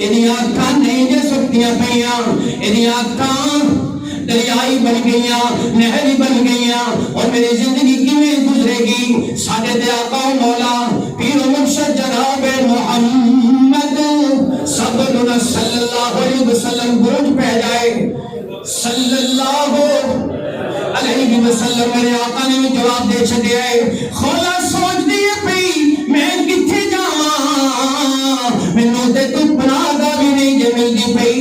S2: انہی آنکھاں نہیں جے سکتیاں پیاں، انہی آنکھاں دریائی بن گئیاں، نہری بن گئیاں، اور میری زندگی کیویں گزرے گی؟ ساڈے تے آقا و مولا پیر و مرشد جناب محمد صلی اللہ علیہ وسلم گونج پہ جائے صلی اللہ علیہ وسلم۔ میرے آقا نے بھی جواب دے چھڑے آئے، خولا سوچ دیئے پئی میں کتھے جاواں، مینوں تے کوئی پناہ گاہ بھی نہیں جے ملدی پئی۔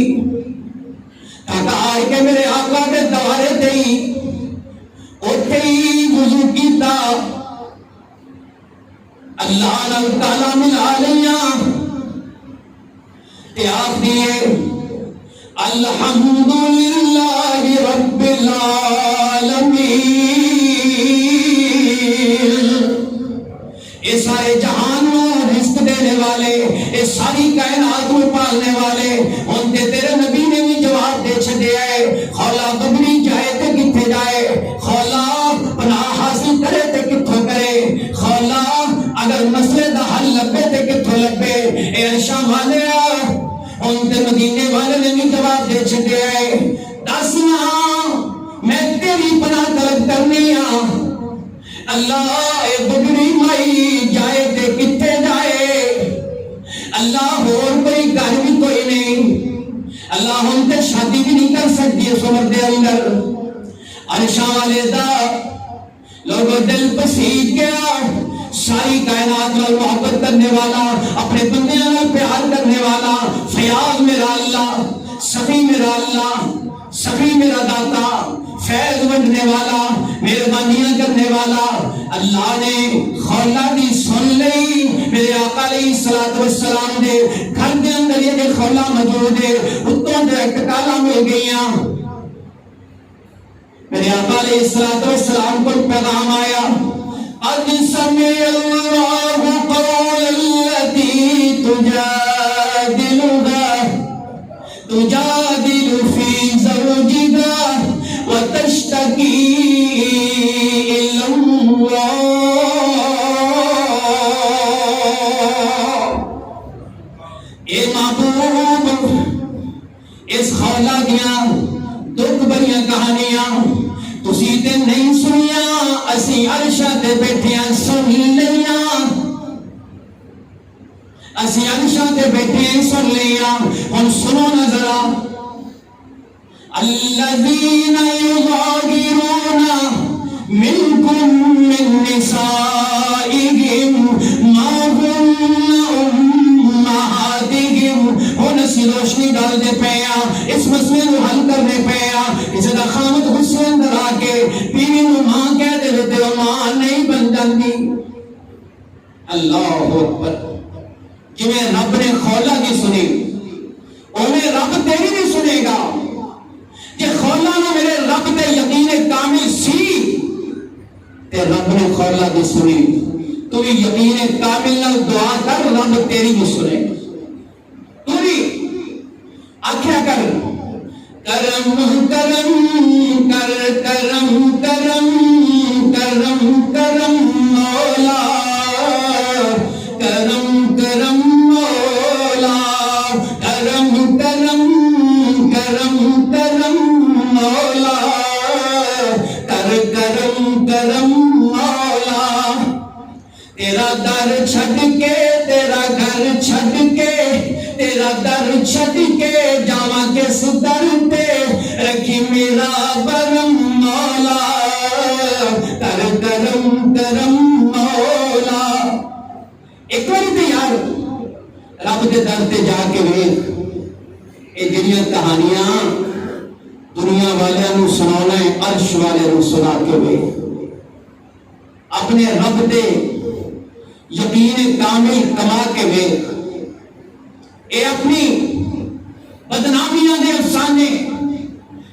S2: تاکہ آئے کہ میرے آقا دے دوارے تے ہی اوتھے ہی وضو کیتا، اللہ نال تعالیٰ ملا لیاں تے آپ دیئے الحمدللہ رب العالمین، اے سارے جہان میں رزق دینے والے، اے ساری کائنات کو پالنے والے، ان تے تیرے نبی نے بھی جواب دے چھڑے آئے۔ خولا بگڑی جائے تے کتھے جائے، خولا پناہ حاصل کرے تے کتھوں کرے، خولا اگر مسئلے دا حل لبے تے کتھوں لبے۔ اے عرشاں والے ان تے مدینے والے نے بھی جواب دے چھڑے آئے، دسنا میں تیری پناہ طلب کرنی ہاں، اللہ اے بگڑی مائی جائے تے کتھے جائے، اللہ اور کوئی گھر بھی کوئی نہیں، اللہ ہم تے شادی بھی نہیں کر سکتی اس عمر دے اندر۔ عرشاں والے دا لوگوں دل پسیج گیا، ساری کائنات میں محبت کرنے والا، اپنے بندیاں میں پیار کرنے والا، فیاض میرا اللہ، سخی میرا اللہ، سخی میرا داتا، فیض بننے والا، مہربانیاں کرنے والا، اللہ نے خولا دی سن لئی۔ میرے آقا علیہ السلام دے گھر دے اندر یہ خولا موجود ہے، اتوں ڈائریکٹ کالا مل گئیاں۔ میرے آقا علیہ السلام کو پیغام آیا، قد سمع اللہ قول التي تجادلك عرشاں تے بیٹھیاں سن لیا، اسی عرشاں تے بیٹھے سن لیا. ہن سنو نا ذرا، الذین یظاہرون منکم من نسائہم ما ہن امہاتہم. ہن اسی روشنی ڈال دے پے ہاں، اس مسئلے کو حل کرنے پے ہاں. اسے دا خامد غصے اندر آ کے بیوی نو ماں کہہ دے تے ماں نہیں بن جاندی. اللہ اکبر. جویں رب نے خولا کی سنی اویں رب تیری بھی سنے گا. کہ خولا نو میرے رب تے یقین کامل سی تے رب نے خولا کی سنی. تو بھی یقین کامل نال دعا کر، رب تیری بھی سنے. تو بھی آکھیا کر کرم کرم کر کرم کرم کرم کرم مولا، کرم کرم مولا، کرم کرم کرم کرم مولا، کر کرم کرم مولا. تیرا در چھڈ کے، تیرا گھر چھڈ کے، تیرا در چھڈ کے جاواں کس در تے، رکھی میرا برم مولا، کر کرم کرم مولا. ایک بار تے یار رب دے در تے جا کے ویکھ، اے جڑیاں کہانیاں دنیا والیاں نوں سناونا ہے، عرش والے نوں سنا کے ویکھ. اپنے رب دے یقین کامل کما کے ویکھ. اے اپنی بدنامیاں دے افسانے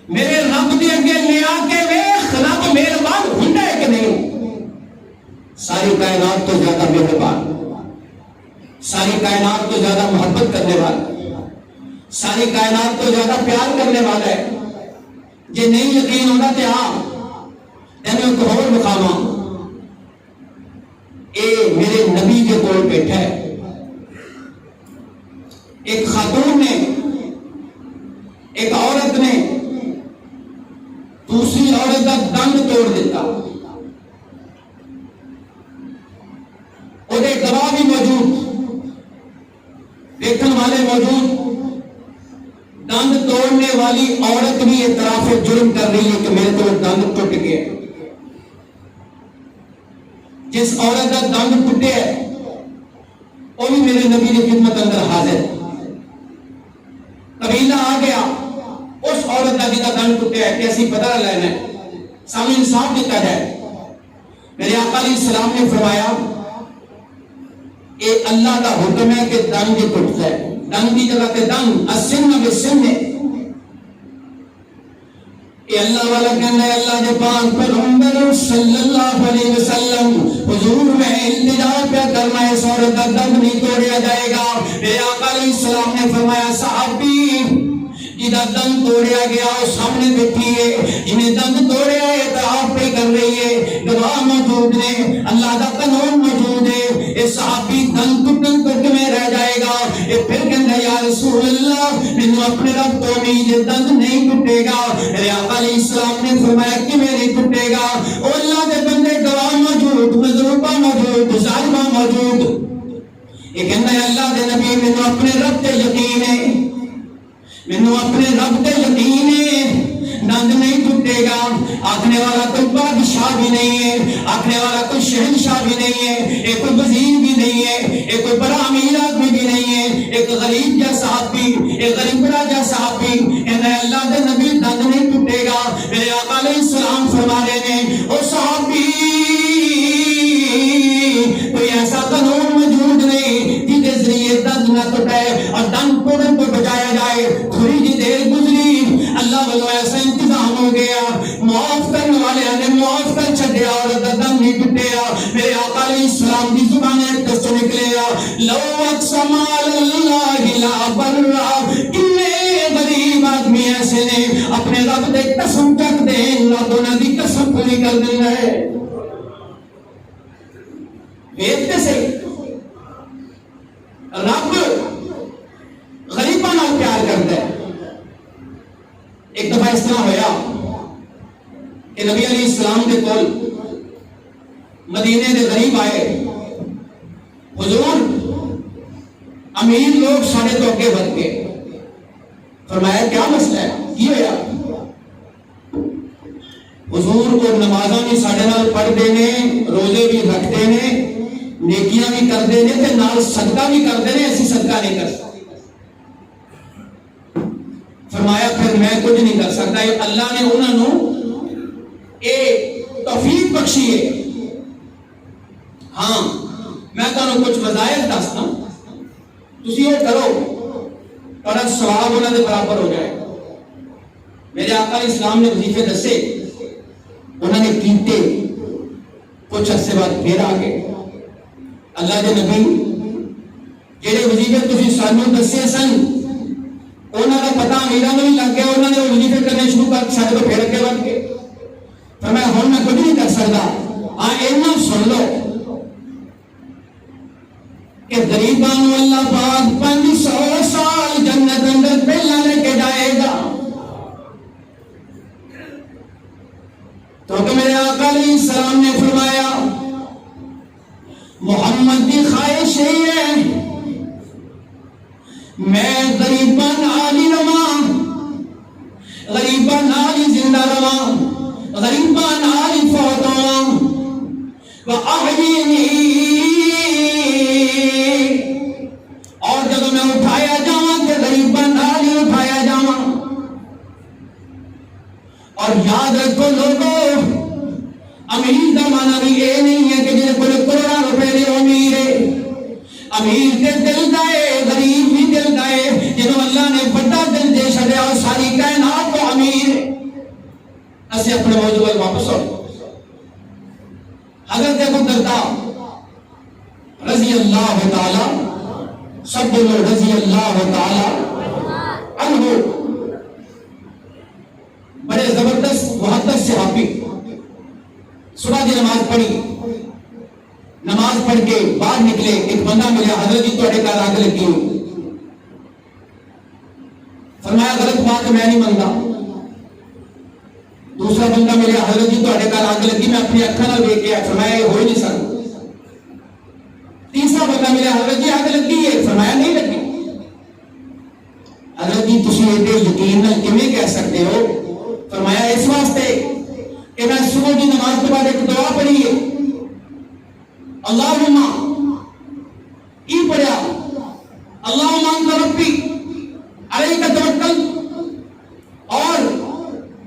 S2: میرے رب دے اگے لے آ کے ویکھ، رب مہربان ہوندا ہے کہ نہیں؟ ساری کائنات تو زیادہ مہربان، ساری کائنات تو زیادہ محبت کرنے والا، ساری کائنات تو زیادہ پیار کرنے والا ہے. جے نہیں یقین ہونا تے ہاں تینوں ایک اور مقامہ، اے میرے نبی کے کول بیٹھا ہے. ایک خاتون نے، ایک عورت نے دوسری عورت کا دند توڑ دیتا. اور ایک گواہ بھی موجود، دیکھنے والے موجود. دند توڑنے والی عورت بھی اعتراف جرم کر رہی ہے کہ میرے تو دند ٹوٹ گیا. جس عورت کا دند ٹوٹے ہے وہ بھی میرے نبی کی خدمت اندر حاضر. قبیلہ آ گیا اس عورت کا جس کا دند ٹوٹے ہے کہ اسی پتہ لینا ہے، سامنے انصاف دیتا جائے. میرے آقا علیہ السلام نے فرمایا اے اللہ کا حکم ہے کہ دند بھی ٹوٹتا ہے. دند کی جگہ پہ دند، السن بالسن. اے اللہ والا کہنا ہے اللہ کے پاک پیغمبر صلی اللہ علیہ وسلم حضور میں التجا پہ کرنا ہے، اس عورت کا دند نہیں توڑیا جائے گا. میرے آقا علیہ السلام نے فرمایا صحابی جہاں دند توڑیا گیا وہ سامنے بیٹھی ہے، جنہیں دند توڑیا ہے اعتراف پہ کر رہی ہے، گواہ موجود نے، اللہ کا قانون موجود ہے. اس صحابی دند ٹوٹن تک میں رہ جائے گا. یہ پھر کہنا یا رسول اللہ مینوں اپنے رب تو امید دند نہیں ٹوٹے گا. میرے آقا علیہ السلام نے فرمایا کہ نہیں ٹوٹے گا. اور اللہ کے بندے گواہ موجود، مضروبہ موجود، ظالمہ موجود. یہ کہنا ہے اللہ کے نبی مینوں اپنے رب تے یقین ہے، مینوں اپنے رب تے یقین ہے دند نہیں ٹوٹے گا. آکھنے والا کوئی بادشاہ بھی نہیں ہے، آکھنے والا کوئی شہنشاہ بھی نہیں ہے، ایک کوئی وزیر بھی نہیں ہے، ایک کوئی بڑا امیر آدمی بھی نہیں ہے، ایک غریب یا صحابی، ایک غریب بڑا یا صحابی. کہنا ہے اللہ دے نبی دند نہیں ٹوٹے گا. میرے آقا علیہ السلام فرما رہے ہیں او صحابی کوئی ایسا قانون موجود نہیں جس کے ذریعے دند نہ ٹوٹے اور دند ٹوٹنے کو بچایا جائے. تھوڑی جی دیر گزری اللہ والوں ایسا انتظام ہو گیا، معاف کرنے والے نے معاف کر چھڈیا اور دند نہیں ٹوٹیا. میرے آقا علیہ السلام کی زبان ایک دست نکلیا لو اقسم علی اللہ لا برا. کتنے غریب آدمی ایسے نے اپنے رب دے قسم چک دے رب انہاں دی قسم پوری کر دینا ہے. ویکھتے سے رب غریباں نال پیار کرتا ہے. ایک دفعہ اس طرح ہویا کہ نبی علیہ السلام کے کول مدینے دے غریب آئے، حضور امیر لوگ سارے تو اگے بڑھ گئے. فرمایا کیا مسئلہ ہے کی ہویا؟ حضور کو نمازاں بھی ساڈے نال پڑھدے نے، روزے بھی رکھتے نے، نیکیاں بھی کرتے ہیں تے نال صدقہ بھی کرتے ہیں، اسی صدقہ نہیں کر سکتے. فرمایا پھر میں کچھ نہیں کر سکتا، یہ اللہ نے انہوں نے یہ توفیق بخشی ہے. ہاں میں تمہیں کچھ وظائف دستا، تسی وہ کرو، تھوڑا ثواب انہوں نے برابر ہو جائے. میرے آقا علیہ السلام نے وظیفے دسے، انہوں نے کیتے، کچھ عرصے بعد پھر آ گئے. اللہ دے نبی جہے وظیفے تسی سانوں دسے سن، انہوں کا پتہ امیراں نوں بھی لگ گیا، انہوں نے وہ وظیفے کرنے شروع کر سارے تو پھر اگے بڑھ گئے. پر میں ہن میں کچھ نہیں کر سکتا. ہاں اینا سن لو کہ غریباں نوں اللہ پاک 500 سال جنت اندر پہلا لے کے جائے گا. تو کہ میرے آقا علیہ السلام نے فرمایا محمد کی خواہش ہے میں غریباں نال ہی رواں، غریباں نال ہی زندہ رواں، غریباں نال ہی فوت ہوواں. وَأَحْيِنِي، اور جب میں اٹھایا جاواں کہ غریباں نال ہی اٹھایا جاواں. اور یاد رکھو لوگوں، امیر دا معنی بھی یہ نہیں ہے کہ جنہیں کوئی کروڑا روپے دے امیر ہے. امیر تے دل دائے، غریب بھی دل دائے. جنہوں اللہ نے بڑا دل دے چھڑیا اور ساری کائنات کو امیر ہے. اسے اپنے موضوع پر واپس آؤ. حضرت ابو درداء رضی اللہ تعالی، سب بولو رضی اللہ تعالی عنہ، بڑے زبردست محدث صحابی. صبح کی نماز پڑھی، نماز پڑھ کے باہر نکلے، ایک بندہ ملیا، حضرت جی تواڈے گھر آگ لگی ہوئی. فرمایا غلط بات میں نہیں منتا. دوسرا بندہ ملیا، حضرت جی تواڈے گھر آگ لگی، میں اپنی اکھاں نال ویکھ کے آیا. فرمایا یہ ہو ہی نہیں سکتا. تیسرا بندہ ملیا، حضرت جی آگ لگی ہے. فرمایا نہیں لگی. حضرت جی تسی ایڈے یقین نال کیویں کہہ سکتے ہو؟ فرمایا اس واسطے کہ میں صبح کی نماز کے بعد ایک دعا پڑھی ہے، اللہم ای پڑھیا، اللہم انت ربی علیک توکلت، اور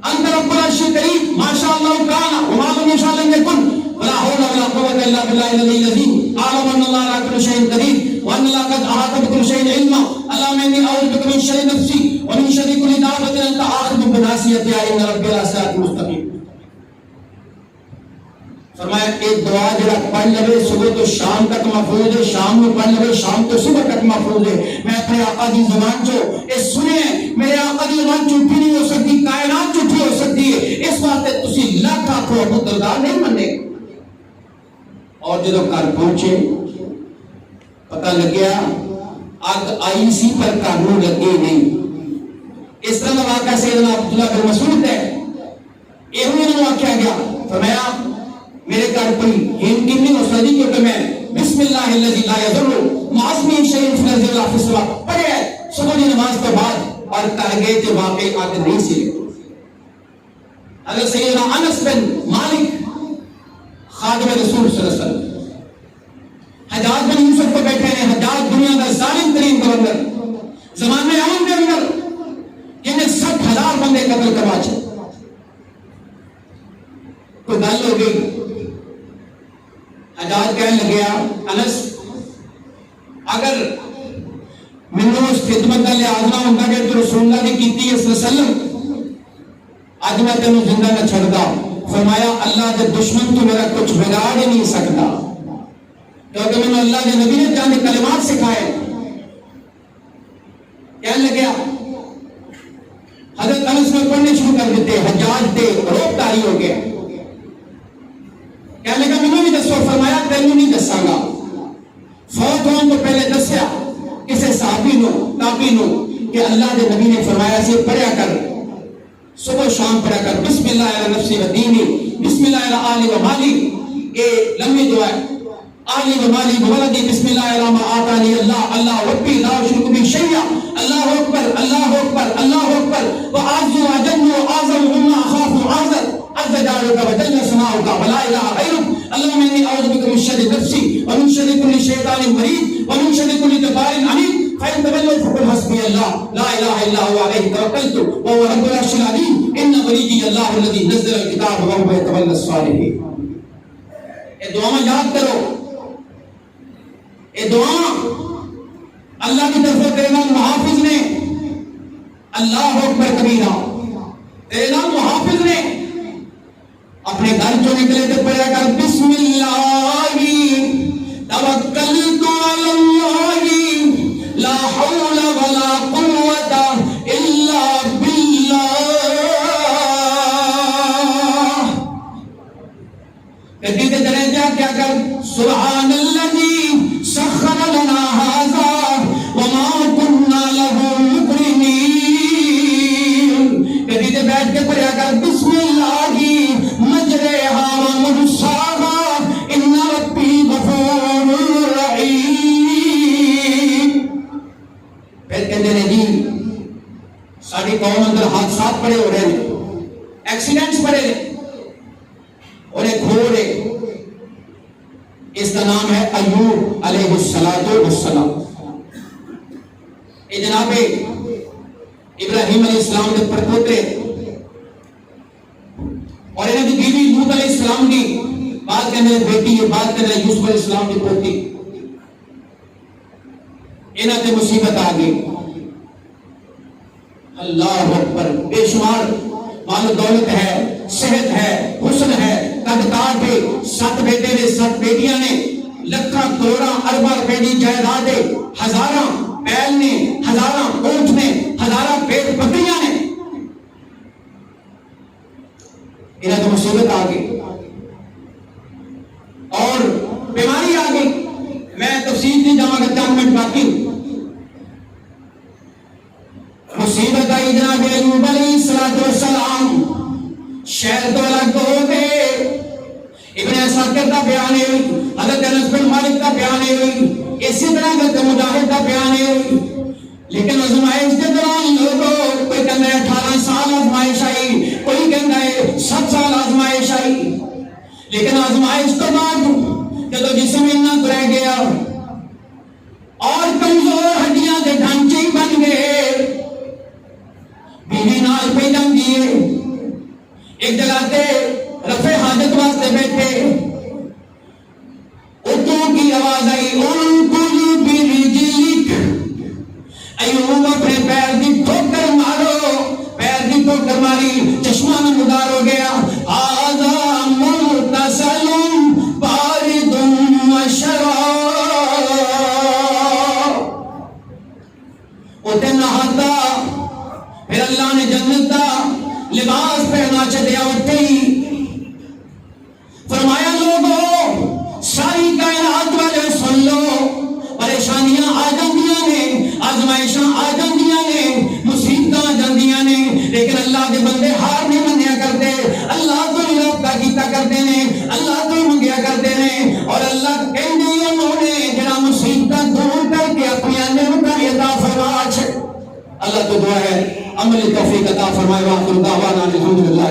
S2: انت رب العرش الکریم ما شاء اللہ کان وما لم یشاء لم یکن ولا حول ولا قوة الا باللہ العلی العظیم اعلم ان اللہ علی کل شیء قدیر وان اللہ قد احاط بكل شیء علما اللہم انی اعوذ بک من شر نفسی ومن شر کل دابۃ انت آخذ بناصیتها ان ربی علی صراط مستقیم. فرمایا ایک دعا جڑا پڑھ لے صبح تو شام تک محفوظ ہے، شام میں پڑھ لے شام تو صبح تک محفوظ ہے. میں اپنے آقا دی زبان چو اے سنے، میرے آقا دی زبان جھوٹی نہیں ہو سکتی، کائنات جھوٹی ہو سکتی ہے. اس واسطے تسی لاکھ آکھو ابو درداء نہیں منے. اور جدو گھر پہنچے پتہ لگیا اگ آئی سی پر کانوں لگے نہیں. اس طرح کا واقعہ سیدنا عبداللہ بن مسعود ہے. یہ انہوں آکھیا گیا، فرمایا میرے گھر کوئی یقین نہیں ہو سکتی کیونکہ میں بسم اللہ الذی لا یضر مع اسمہ شیء فی الارض ولا فی السماء پڑھے صبح کی نماز کے بعد اور کر گئے کہ واقعی آگ نہیں سی. حضرت سیدنا انس بن مالک خادم رسول صلی اللہ علیہ وسلم حجاج بن یوسف کو بیٹھے ہیں. حجاج دنیا کا ظالم ترین گورنر زمانے عام کے اندر جنہیں 60,000 بندے قتل کروا چھے. کوئی گل ہو گئی، حجاج کہنے لگیا انس اگر منو اس خدمت کا لحاظ نہ ہوتا کہ تو رسول اللہ نے کیتی ہے صلی اللہ علیہ وسلم، آج میں تینوں زندہ نہ چھڑتا. فرمایا اللہ کے دشمن تو میرا کچھ بگاڑ ہی نہیں سکتا کیونکہ میں نے اللہ کے نبی نے جانے کلمات سکھائے. کہنے لگیا حضرت انس میں پڑھنے شروع کر دیتے، حجاج دے روب داری ہو گئے. کہنے لگا میں بھی دسو. فرمایا تینوں نہیں دساں گا، فوت ہونے تو پہلے دسیا کسے صحابی نو تابعی نو کہ اللہ کے نبی نے فرمایا سے پڑھیا کر، صبح شام پڑھا کر بسم اللہ علی نفسی و دینی بسم اللہ علی آلی و مالی. یہ لمبی دعا ہے. آلی و مالی و ولدی بسم اللہ علامہ آتانی اللہ اللہ ربی لا اشرک بہ شیئا اللہ اکبر اللہ اکبر اللہ اکبر وعز وجل واعظم مما اخاف عازر عز جارک وجل ثناؤک ولا الہ غیرک اللهم انی اعوذ بک من شر نفسی ومن شر کل شیطان مرید ومن شر کل جبار عنید فإن تولوا فقل حسبي الله لا إله إلا هو عليه توكلت وهو رب العرش العظيم إن وليي الله الذي نزل الكتاب وهو يتولى الصالحين. یہ دعا میں یاد کرو، یہ دعا اللہ کی طرف تیرے نام محافظ نے، اللہ اکبر کبیرہ، تیرے نام محافظ نے اپنے گھر جو نکلے تھے پڑھا کر بسم اللہ توکلت علی اللہ لا حول ولا قوة الا باللہ. کہتے چلے جا کیا کر سبحان الذی سخر لنا ھذا وما كنا له مقرنین. کہتے بیٹھ کے پڑھا کر بسم اللہ مجریہا ومرساہا ان ربی غفور رحیم. پھر کہتے ہیں جی ساری قوم اندر حادثات پڑے ہو رہے ہیں، ایکسیڈنٹس پڑے ہیں اور ایک گھوڑ ہے، اس کا نام ہے ایوب علیہ السلام. یہ جناب ابراہیم علیہ السلام کے پڑپوتے اور انہیں کی بیوی لوط علیہ السلام کی بات کرنے بیٹی ہے، بات کرنے یوسف علیہ السلام کی پوتی، انہیں تے مصیبت آ گئی. اللہ اکبر، بے شمار مال و دولت ہے، صحت ہے، حسن ہے، قد کاٹ ہے، 7 بیٹے نے 7 بیٹیاں نے، لکھاں کروڑاں ارباں روپے کی جائیداد ہے، ہزاراں بیل نے، ہزاراں اونٹ نے، ہزاراں پیٹ بکریاں نے. انہیں تو مصیبت آ گئی اور بیماری آ گئی. میں تفصیل نہیں جاؤں گا، 4 منٹ باقی. مصیبت آئی جناب ایوب علیہ السلام، شہر تو الگ ہو گئے. ابن اساکر کا بیان ہے، حضرت انس بن مالک کا بیان ہے، اسی طرح حضرت مجاہد کا بیان ہے. لیکن آزمائش کے دوران لوگوں کوئی کہنا ہے 18 سال آزمائش آئی، کوئی کہنا ہے 7 سال آزمائش آئی. لیکن آزمائش تو بعد جب جسم اتنا رہ گیا اور کمزور ہڈیاں کے ڈھانچے بن گئے، بیوی نال پہ جاندی ہے، ایک جگہ تے رفع حاجت واسطے بیٹھے، اردو کی آواز آئی انقل برجلک. ایوب اپنے پیر دی ٹھوکر مارو، پیر دی ٹھوکر ماری، چشمہ نمودار ہو گیا. آذا مغتسل بارد وشراب. اتے نہاتا، پھر اللہ نے جنت دا لباس پہنا چلیا اٹھے ہی. فرمایا لوگوں ساری کائنات والے سن لو، پریشانیاں آ جاندیاں نے، آزمائشاں آ جاندیاں نے، مصیبتاں آ جاندیاں نے، لیکن اللہ کے بندے ہار نہیں منیا کرتے. اللہ تو رابطہ کیتا کرتے ہیں، اللہ تو منگیا کرتے ہیں. اور اللہ کہندے انہوں نے جڑا مصیبتاں دور کر کے اپنی نعمتاں عطا فرما چھے. اللہ تو دعا ہے عمل توفیق عطا فرمائے. واخر دعوانا الحمدللہ.